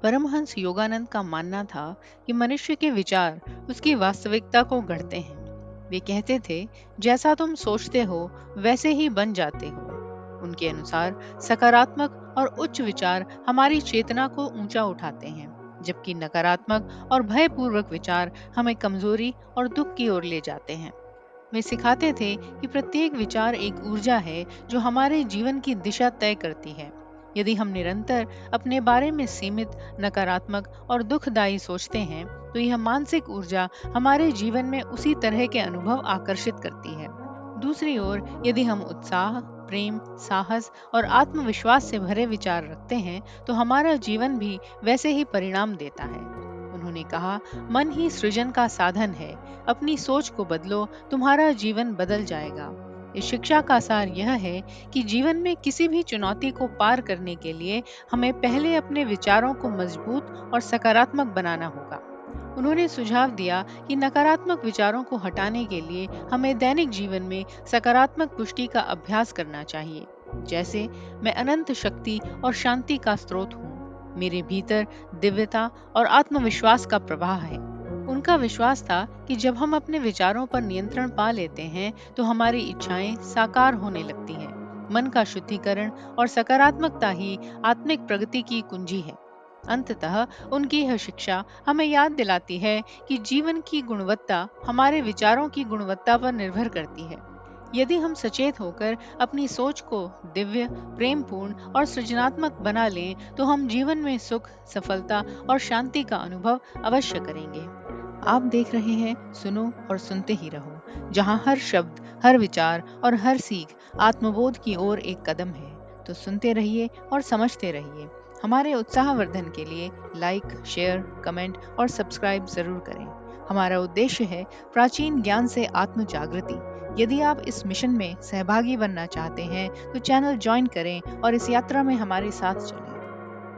परमहंस योगानंद का मानना था कि मनुष्य के विचार उसकी वास्तविकता को गढ़ते हैं। वे कहते थे, जैसा तुम सोचते हो वैसे ही बन जाते हो। उनके अनुसार सकारात्मक और उच्च विचार हमारी चेतना को ऊंचा उठाते हैं, जबकि नकारात्मक और भयपूर्वक विचार हमें कमजोरी और दुख की ओर ले जाते हैं। वे सिखाते थे कि प्रत्येक विचार एक ऊर्जा है जो हमारे जीवन की दिशा तय करती है। यदि हम निरंतर अपने बारे में सीमित, नकारात्मक और दुखदायी सोचते हैं, तो यह मानसिक ऊर्जा हमारे जीवन में उसी तरह के अनुभव आकर्षित करती है। दूसरी ओर, यदि हम उत्साह, प्रेम, साहस और आत्मविश्वास से भरे विचार रखते हैं, तो हमारा जीवन भी वैसे ही परिणाम देता है। उन्होंने कहा, मन ही सृजन का साधन है। अपनी सोच को बदलो, तुम्हारा जीवन बदल जाएगा। इस शिक्षा का सार यह है कि जीवन में किसी भी चुनौती को पार करने के लिए हमें पहले अपने विचारों को मजबूत और सकारात्मक बनाना होगा। उन्होंने सुझाव दिया कि नकारात्मक विचारों को हटाने के लिए हमें दैनिक जीवन में सकारात्मक पुष्टि का अभ्यास करना चाहिए। जैसे, मैं अनंत शक्ति और शांति का स्रोत हूँ। मेरे भीतर दिव्यता और आत्मविश्वास का प्रवाह है। उनका विश्वास था कि जब हम अपने विचारों पर नियंत्रण पा लेते हैं, तो हमारी इच्छाएं साकार होने लगती हैं। मन का शुद्धिकरण और सकारात्मकता ही आत्मिक प्रगति की कुंजी है। अंततः उनकी यह शिक्षा हमें याद दिलाती है कि जीवन की गुणवत्ता हमारे विचारों की गुणवत्ता पर निर्भर करती है। यदि हम सचेत होकर अपनी सोच को दिव्य, प्रेमपूर्ण और सृजनात्मक बना लें, तो हम जीवन में सुख, सफलता और शांति का अनुभव अवश्य करेंगे। आप देख रहे हैं सुनो और सुनते ही रहो, जहां हर शब्द, हर विचार और हर सीख आत्मबोध की ओर एक कदम है। तो सुनते रहिए और समझते रहिए। हमारे उत्साहवर्धन के लिए लाइक, शेयर, कमेंट और सब्सक्राइब जरूर करें। हमारा उद्देश्य है प्राचीन ज्ञान से आत्म जागृति। यदि आप इस मिशन में सहभागी बनना चाहते हैं, तो चैनल ज्वाइन करें और इस यात्रा में हमारे साथ चलें।